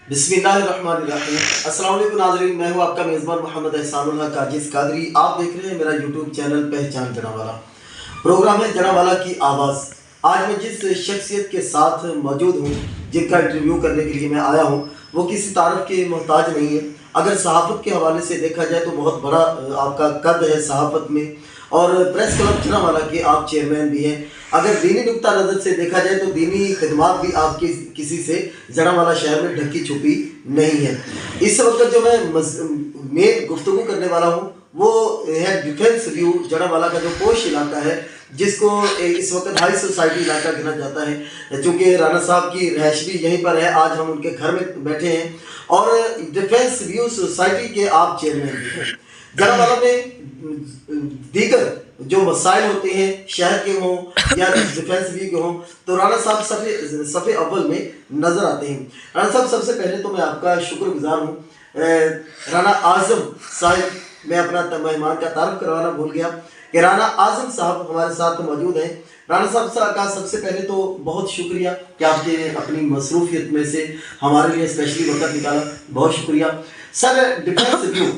बिस्मिल्लाहिर्रहमानिर्रहीम। अस्सलाम वालेकुम नाज़रीन, मैं हूँ आपका मेज़बान मोहम्मद एहसानुल हक काजिज़ कादरी। आप देख रहे हैं मेरा यूट्यूब चैनल पहचान जनावाला। प्रोग्राम है जनावाला की आवाज़। आज मैं जिस शख्सियत के साथ मौजूद हूँ, जिनका इंटरव्यू करने के लिए मैं आया हूँ, वो किसी तारफ़ के मोहताज नहीं है। अगर सहाफ़त के हवाले से देखा जाए तो बहुत बड़ा आपका कद है सहाफ़त में, और प्रेस क्लब जनावाला के आप चेयरमैन भी हैं। अगर दीनी नुक्ता नज़र से देखा जाए तो दीनी खिदमात भी आपकी किसी से जनावाला शहर में ढकी छुपी नहीं है। इस वक्त जो मैं मेन गुफ्तगू करने वाला हूँ वो है डिफेंस व्यू जनावाला का जो पोश इलाका है, जिसको इस वक्त हाई सोसाइटी इलाका गिना जाता है। चूँकि राना साहब की रहायश भी यहीं पर है, आज हम उनके घर में बैठे हैं और डिफेंस व्यू सोसाइटी के आप चेयरमैन भी हैं। जनावाला में दीगर जो मसाइल होते हैं शहर के हों या डिफेंस व्यू के हों, तो राना साहब सफ़े अव्वल में नज़र आते हैं। राना साहब, सबसे पहले तो मैं आपका शुक्रगुजार हूँ। राना आज़म साहब, मैं अपना मेहमान का तारुफ करवाना भूल गया कि राना आज़म साहब हमारे साथ मौजूद हैं। राना साहब का सबसे पहले तो बहुत शुक्रिया कि आपने अपनी मसरूफियत में से हमारे लिए स्पेशली वक्त निकाला, बहुत शुक्रिया सर। डिफेंस व्यू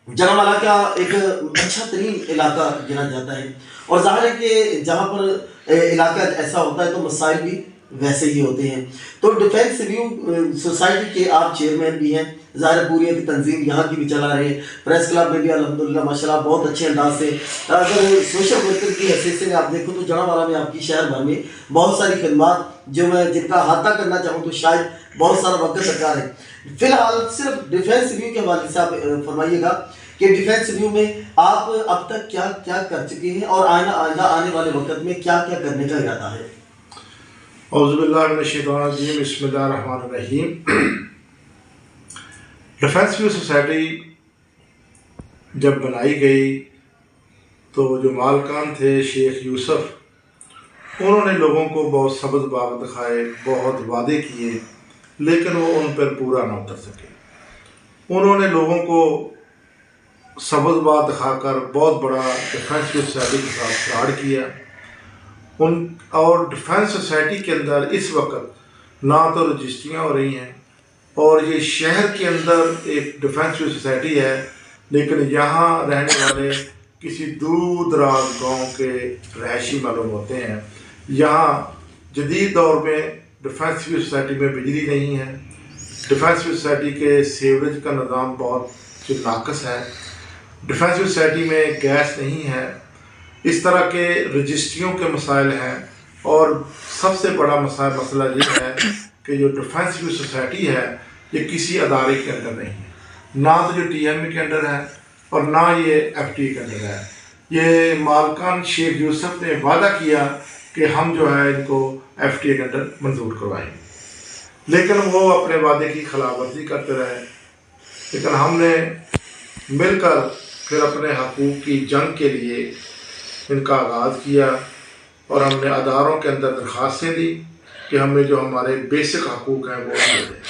जनावाला का एक अच्छा तरीन इलाका गिना जाता है, और ज़ाहिर है कि जहाँ पर इलाका ऐसा होता है तो मसाइल भी वैसे ही होते हैं। तो डिफेंस व्यू सोसाइटी के आप चेयरमैन भी हैं, ज़ाहिर पूरी की तंजीम यहाँ की भी चला रहे हैं। प्रेस क्लब में भी अल्हम्दुलिल्लाह माशाल्लाह बहुत अच्छे अंदाज से, अगर सोशल वर्कर की हैसियत से आप देखो तो जनावाला में आपकी शहर भर में बहुत सारी खिदमात जो मैं जिनका अहाता करना चाहूँ तो शायद बहुत सारा वक्त दरकार है। फिलहाल सिर्फ डिफेंस व्यू के हवाले से आप फरमाइएगा कि डिफेंस व्यू में आप अब तक क्या क्या कर चुके हैं और आइंदा आने वाले वक्त में क्या क्या करने का इरादा है। औज़ुबिल्लाहि मिनश्शैतानिर्रजीम, बिस्मिल्लाहिर्रहमानिर्रहीम। डिफेंस व्यू सोसाइटी जब बनाई गई तो जो मालकान थे शेख यूसुफ, उन्होंने लोगों को बहुत सब्ज़ बाग दिखाए, बहुत वादे किए, लेकिन वो उन पर पूरा ना उतर सके। उन्होंने लोगों को सब्ज़ बाग दिखाकर बहुत बड़ा डिफेंस व्यू सोसाइटी के साथ फ्रॉड किया। और डिफेंस सोसाइटी के अंदर इस वक्त ना तो रजिस्ट्रियाँ हो रही हैं, और ये शहर के अंदर एक डिफेंस व्यू सोसाइटी है, लेकिन यहाँ रहने वाले किसी दूर दराज गाँव के रहायशी मालूम होते हैं। यहाँ जदीद दौर में डिफेंस व्यू सोसाइटी में बिजली नहीं है, डिफेंस व्यू सोसाइटी के सीवरेज का निज़ाम बहुत नाक़स है, डिफेंस व्यू सोसाइटी में गैस नहीं है, इस तरह के रजिस्ट्रियों के मसाइल हैं। और सबसे बड़ा मसला ये है कि जो डिफेंस व्यू सोसाइटी है ये किसी अदारे के अंदर नहीं है, ना तो जो TMA के अंदर है और ना ये FTA के अंदर है। ये मालकान शेख यूसुफ ने वादा किया कि हम जो है इनको FTA के अंदर मंजूर करवाएंगे, लेकिन वो अपने वादे की खिलाफवर्जी करते रहे। लेकिन हमने मिलकर फिर अपने हकूक़ की जंग के लिए इनका आगाज़ किया, और हमने अदारों के अंदर दरख्वास्तें दी कि हमें जो हमारे बेसिक हकूक़ हैं वो मिल जाए।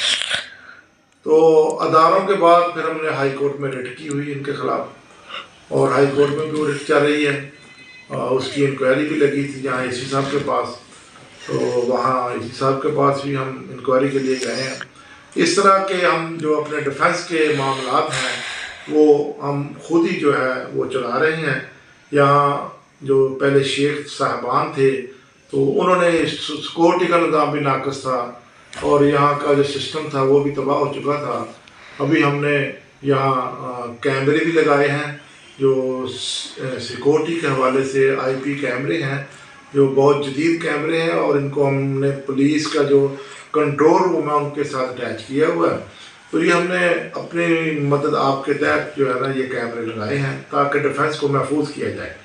तो अदारों के बाद फिर हमने हाई कोर्ट में रिट की हुई इनके ख़िलाफ़, और हाई कोर्ट में भी वो रिट चल रही है। उसकी इंक्वायरी भी लगी थी जहाँ AC साहब के पास, तो वहाँ AC साहब के पास भी हम इंक्वायरी के लिए गए हैं। इस तरह के हम जो अपने डिफेंस के मामलात हैं वो हम खुद ही जो है वो चला रहे हैं। यहाँ जो पहले शेख साहबान थे तो उन्होंने सिक्योरिटी का निज़ाम भी नाक़स था, और यहाँ का जो सिस्टम था वो भी तबाह हो चुका था। अभी हमने यहाँ कैमरे भी लगाए हैं जो सिक्योरिटी के हवाले से IP कैमरे हैं, जो बहुत जदीद कैमरे हैं, और इनको हमने पुलिस का जो कंट्रोल रूम है उनके साथ अटैच किया हुआ है। तो ये हमने अपनी मदद आपके तहत जो है ना ये कैमरे लगाए हैं ताकि डिफेंस को महफूज किया जाए।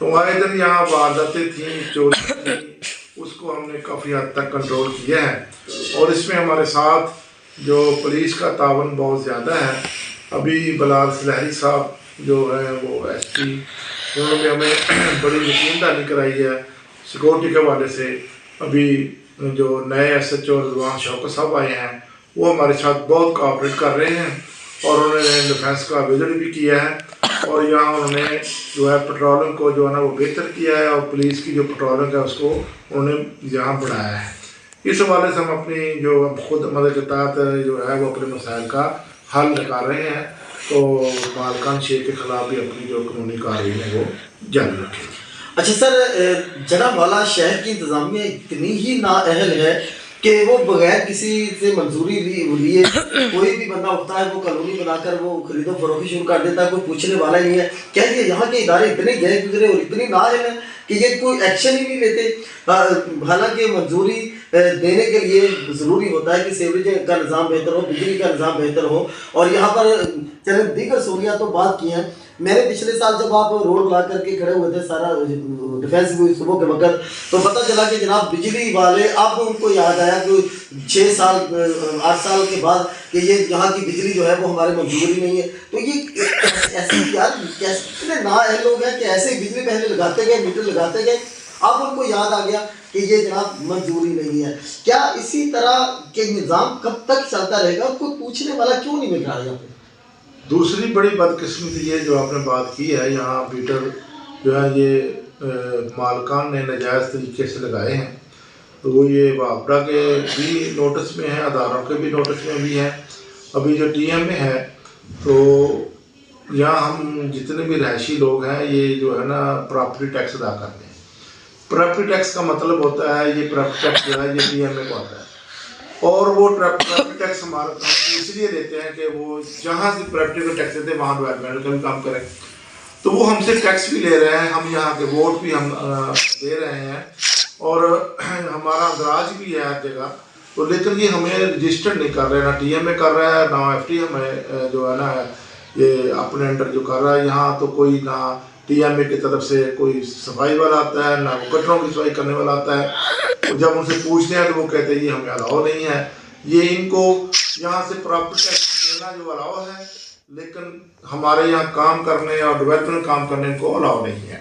तो आए दिन यहाँ वारदातें थी, चोरी थी, उसको हमने काफ़ी हद तक कंट्रोल किया है, और इसमें हमारे साथ जो पुलिस का तावन बहुत ज़्यादा है। अभी बिलाल सलहरी साहब जो है वो SP, उन्होंने हमें बड़ी यकीनदहानी कराई है सिक्योरिटी के हवाले से। अभी जो नए SHO रिजवान शौकत साहब आए हैं वो हमारे साथ बहुत कोऑपरेट कर रहे हैं, और उन्होंने डिफेंस का विजिट भी किया है, और यहाँ उन्होंने जो है पेट्रोलिंग को जो है ना वो बेहतर किया है, और पुलिस की जो पेट्रोलिंग है उसको उन्होंने यहाँ बढ़ाया है। اس حوالے سے ہم اپنی جو خود مدد کے تحت جو ہے وہ اپنے مسائل کا حل نکال رہے ہیں، تو مالکان شیخ کے خلاف بھی اپنی جو قانونی کارروائی ہے وہ جاری رکھیں۔ اچھا سر، جناب والا شہر کی انتظامیہ اتنی ہی نااہل ہے کہ وہ بغیر کسی سے منظوری لیے کوئی بھی بندہ اٹھتا ہے وہ کالونی بنا کر وہ خرید و فروخت شروع کر دیتا ہے، کوئی پوچھنے والا ہی نہیں ہے۔ کیا یہ یہاں کے ادارے اتنے گئے گزرے اور اتنی نااہل ہیں کہ یہ کوئی ایکشن ہی نہیں لیتے؟ حالانکہ منظوری دینے کے لیے ضروری ہوتا ہے کہ سیوریج کا نظام بہتر ہو، بجلی کا نظام بہتر ہو، اور یہاں پر چلے دیگر سہولیات تو بات کی ہیں۔ میں نے پچھلے سال جب آپ روڈ بنا کر کے کھڑے ہوئے تھے سارا ڈیفینس بھی صبح کے وقت، تو پتہ چلا کہ جناب بجلی والے اب ان کو یاد آیا کہ 6 سال 8 سال کے بعد کہ یہ یہاں کی بجلی جو ہے وہ ہمارے منظور ہی نہیں ہے۔ تو یہ ایسے یار کتنے نااہل لوگ ہیں کہ ایسے بجلی پہلے لگاتے گئے، میٹر لگاتے گئے، اب ان کو یاد آ گیا کہ یہ جناب منظوری نہیں ہے۔ کیا اسی طرح کے نظام کب تک چلتا رہے گا اور کوئی پوچھنے والا کیوں نہیں مل رہا یہاں پہ؟ دوسری بڑی بدقسمتی یہ جو آپ نے بات کی ہے، یہاں میٹر جو ہے یہ مالکان نے ناجائز طریقے سے لگائے ہیں، تو وہ یہ وابرا کے بھی نوٹس میں ہیں، اداروں کے بھی نوٹس میں بھی ہیں۔ ابھی جو ٹی ایم میں ہے تو یہاں ہم جتنے بھی رہائشی لوگ ہیں یہ جو ہے نا پراپرٹی ٹیکس ادا کرتے ہیں۔ پراپرٹی ٹیکس کا مطلب ہوتا ہے یہ پراپرٹی ٹیکس جو ہے یہ ٹی ایم میں کو آتا ہے، اور وہ پراپرٹی ٹیکس ہمارا اس لیے دیتے ہیں کہ وہ جہاں سے پراپرٹی کا ٹیکس دیتے ہیں وہاں ڈیولپمنٹ کا بھی کام کریں، تو وہ ہم سے ٹیکس بھی لے رہے ہیں، ہم یہاں کے ووٹ بھی ہم دے رہے ہیں، اور ہمارا اندراج بھی ہے ہر جگہ، تو لیکن یہ ہمیں رجسٹر نہیں کر رہے، نہ ٹی ایم میں کر رہا ہے، نہ ایف ٹی ہمیں جو ہے نا یہ اپنے انڈر جو کر رہا ہے۔ یہاں تو کوئی نہ ٹی ایم اے کی طرف سے کوئی صفائی والا آتا ہے، نہ وہ کچروں کی صفائی کرنے والا آتا ہے۔ جب ان سے پوچھتے ہیں تو وہ کہتے ہیں یہ ہمیں الاؤ نہیں ہے، یہ ان کو یہاں سے پراپرٹی ٹیکس لینا جو الاؤ ہے، لیکن ہمارے یہاں کام کرنے اور ڈیولپمنٹ کام کرنے ان کو الاؤ نہیں ہے۔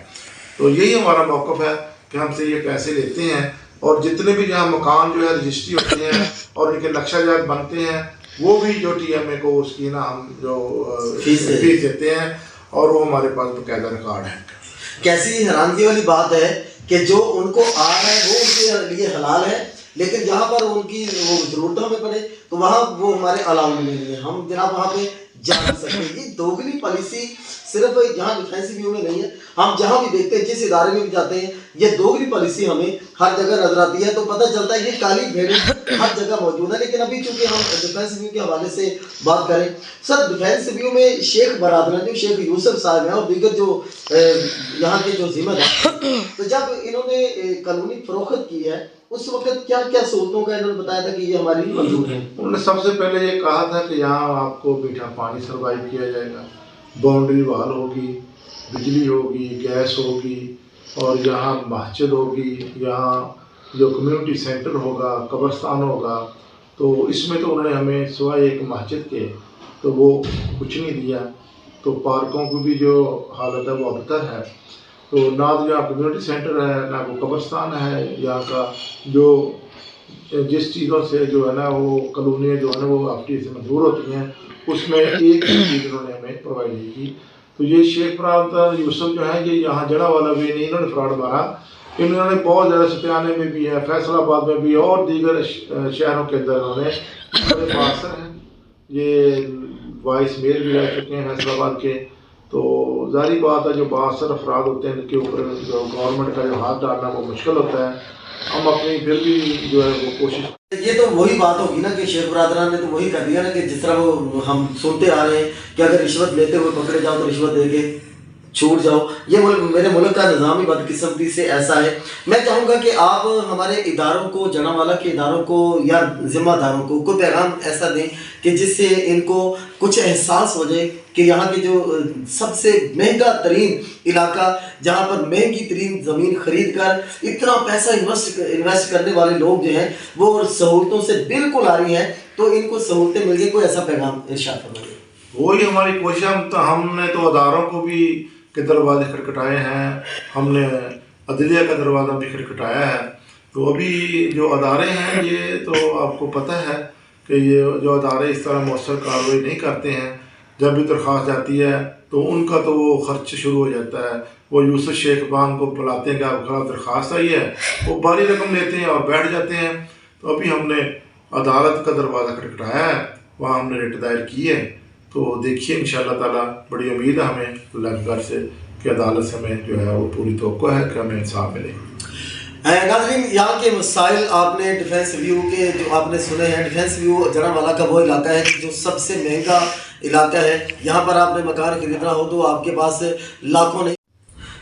تو یہی ہمارا موقف ہے کہ ہم سے یہ پیسے لیتے ہیں، اور جتنے بھی جہاں مکان جو ہے رجسٹری ہوتے ہیں اور ان کے نقشہ جات بنتے ہیں وہ بھی جو ٹی ایم اے کو اس کی نا ہم جو فیس دیتے ہیں، اور وہ ہمارے پاس باقاعدہ ریکارڈ ہے۔ کیسی حیرانگی والی بات ہے کہ جو ان کو آ رہا ہے وہ ان کے لیے حلال ہے، لیکن جہاں پر ان کی وہ ضرورتوں میں پڑے تو وہاں وہ ہمارے الاؤ میں نہیں ہے، ہم جناب وہاں پہ جا نہیں سکتے۔ یہ دوگلی پالیسی صرف یہاں ڈیفینس ویو میں نہیں ہے، ہم جہاں بھی دیکھتے ہیں جس ادارے میں بھی جاتے ہیں یہ دوگلی پالیسی ہمیں ہر جگہ نظر آتی ہے، تو پتہ چلتا ہے یہ کالی بھیڑیں ہر جگہ موجود ہے۔ لیکن ابھی چونکہ ہم ڈیفینس ویو کے حوالے سے بات کریں، سر ڈیفینس ویو میں شیخ برادران جو شیخ یوسف صاحب ہیں اور دیگر جو یہاں کے جو ذمہ دار، تو جب انہوں نے قانونی فروخت کی ہے اس وقت کیا کیا سہولتوں کا انہوں نے بتایا تھا کہ یہ ہماری منظور ہے؟ انہوں نے سب سے پہلے یہ کہا تھا کہ یہاں آپ کو میٹھا پانی سروائیو کیا جائے گا، باؤنڈری وال ہوگی، بجلی ہوگی، گیس ہوگی، اور یہاں مسجد ہوگی، یہاں جو کمیونٹی سینٹر ہوگا، قبرستان ہوگا۔ تو اس میں تو انہوں نے ہمیں سوائے ایک مسجد کے تو وہ کچھ نہیں دیا، تو پارکوں کی بھی جو حالت ہے وہ ابتر ہے، تو نہ تو یہاں کمیونٹی سینٹر ہے، نہ وہ قبرستان ہے، یہاں کا جو جس چیزوں سے جو ہے نا وہ کالونیاں جو ہے نا وہ آپ کی سے منظور ہوتی ہیں اس میں ایک بھی چیز انہوں نے ہمیں پرووائڈ نہیں کی۔ تو یہ شیخ برادر یوسف جو ہے یہ یہاں جڑا والا بھی نہیں انہوں نے فراڈ مارا، انہوں نے بہت زیادہ ستیانے میں بھی ہے، فیصل آباد میں بھی، اور دیگر شہروں کے اندر انہوں نے بڑے باثر ہیں، یہ وائس میئر بھی رہ چکے ہیں فیصل آباد کے۔ تو ظاہری بات ہے جو باثر افراد ہوتے ہیں ان کے اوپر جو گورنمنٹ کا جو ہاتھ ڈالنا وہ مشکل ہوتا ہے، ہم اپنی پھر بھی جو ہے وہ کوشش۔ یہ تو وہی بات ہوگی نا کہ شیخ برادران نے تو وہی کر دیا نا کہ جس طرح وہ ہم سنتے آ رہے ہیں کہ اگر رشوت لیتے ہوئے پکڑے جاؤ تو رشوت دے کے چھوٹ جاؤ۔ یہ میرے ملک کا نظام ہی بدقسمتی سے ایسا ہے۔ میں چاہوں گا کہ آپ ہمارے اداروں کو، جنا والا کے اداروں کو یا ذمہ داروں کو کوئی پیغام ایسا دیں کہ جس سے ان کو کچھ احساس ہو جائے کہ یہاں کے جو سب سے مہنگا ترین علاقہ، جہاں پر مہنگی ترین زمین خرید کر اتنا پیسہ انویسٹ کرنے والے لوگ جو ہیں وہ سہولتوں سے بالکل آ رہی ہیں، تو ان کو سہولتیں مل گئی، کوئی ایسا پیغام ارشاد فرمائیے۔ وہی ہماری کوشش، ہم نے تو اداروں کو بھی کے دروازے کھٹکھٹائے ہیں، ہم نے عدلیہ کا دروازہ بھی کھٹکھٹایا ہے۔ تو ابھی جو ادارے ہیں یہ تو آپ کو پتہ ہے کہ یہ جو ادارے اس طرح مؤثر کارروائی نہیں کرتے ہیں، جب بھی درخواست جاتی ہے تو ان کا تو وہ خرچ شروع ہو جاتا ہے۔ وہ یوسف شیخ بان کو بلاتے ہیں کہ آپ خلاف درخواست آئی ہے، وہ بڑی رقم لیتے ہیں اور بیٹھ جاتے ہیں، तो अभी हमने अदालत का दरवाज़ा खटखटाया है, वहाँ हमने रिट दायर की है। तो देखिए इंशाअल्लाह ताला बड़ी उम्मीद है हमें अल्लाह के घर से कि अदालत से हमें जो है वो पूरी तवक्को है कि हमें इंसाफ मिले। नाज़रीन, यहाँ के मसाइल आपने डिफेंस व्यू के जो आपने सुने हैं। डिफेंस व्यू जड़ावाला का वो इलाका है जो सबसे महंगा इलाका है। यहाँ पर आपने मकान खरीदना हो तो आपके पास लाखों नहीं,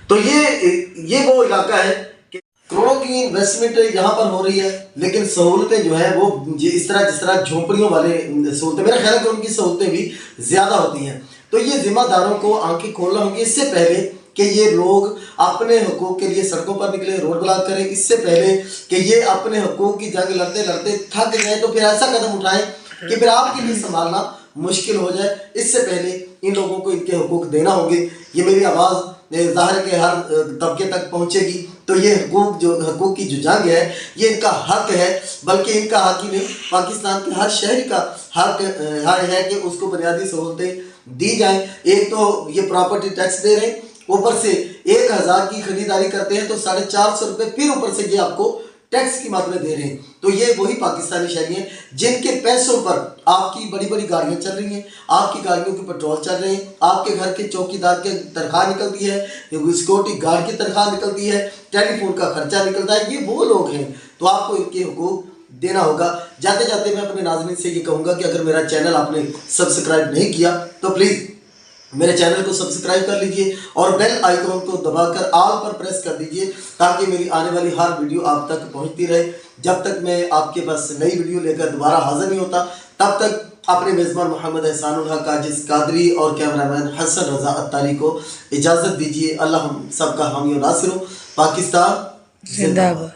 तो ये वो इलाका है कि करोड़ों की इन्वेस्टमेंट यहाँ पर हो रही है, लेकिन सहूलतें जो है वो इस तरह जिस तरह झोंपड़ियों वाले सहूलतें, मेरा ख्याल है कि उनकी सहूलतें भी ज़्यादा होती हैं। तो ये जिम्मेदारों को आंखें खोलना होगी इससे पहले कि ये लोग अपने हकूक़ के लिए सड़कों पर निकले, रोड ब्लॉक करें। इससे पहले कि ये अपने हकूक़ की जंग लड़ते लड़ते थक जाए तो फिर ऐसा कदम उठाएं कि फिर आपके लिए संभालना मुश्किल हो जाए। इससे पहले इन लोगों को इनके हकूक़ देना होंगे। ये मेरी आवाज़ ज़ाहिर के हर तबके तक पहुँचेगी। तो ये हकूक़ की जो जंग है ये इनका हक है, बल्कि इनका हक ही नहीं, पाकिस्तान के हर शहरी का हक है कि उसको बुनियादी सहूलतें दी जाएं। एक तो ये प्रॉपर्टी टैक्स दे रहे हैं, ऊपर से 1000 की खरीदारी करते हैं तो 450 रुपये फिर ऊपर से ये आपको टैक्स की मद में दे रहे हैं। तो ये वही पाकिस्तानी शहरी हैं जिनके पैसों पर आपकी बड़ी बड़ी गाड़ियाँ चल रही हैं, आपकी गाड़ियों के पेट्रोल चल रहे हैं, आपके घर के चौकीदार के तनख्वाह निकलती है, सिक्योरिटी गार्ड की तनख्वाह निकलती है, टेलीफोन का खर्चा निकलता है। ये वो लोग हैं, तो आपको इनके हुकूक देना होगा। जाते जाते मैं अपने नाज़रीन से ये कहूँगा कि अगर मेरा चैनल आपने सब्सक्राइब नहीं किया तो प्लीज़ मेरे चैनल को सब्सक्राइब कर लीजिए और बेल आइकॉन को दबाकर ऑल पर प्रेस कर दीजिए ताकि मेरी आने वाली हर वीडियो आप तक पहुंचती रहे। जब तक मैं आपके पास नई वीडियो लेकर दोबारा हाजिर नहीं होता तब तक अपने मेज़बान मोहम्मद एहसानुल हक काजिज़ कादरी और कैमरामैन हसन रज़ा अत्तारी को इजाज़त दीजिए। अल्लाह हम सबका हामी और नासिर हो। पाकिस्तान जिंदाबाद।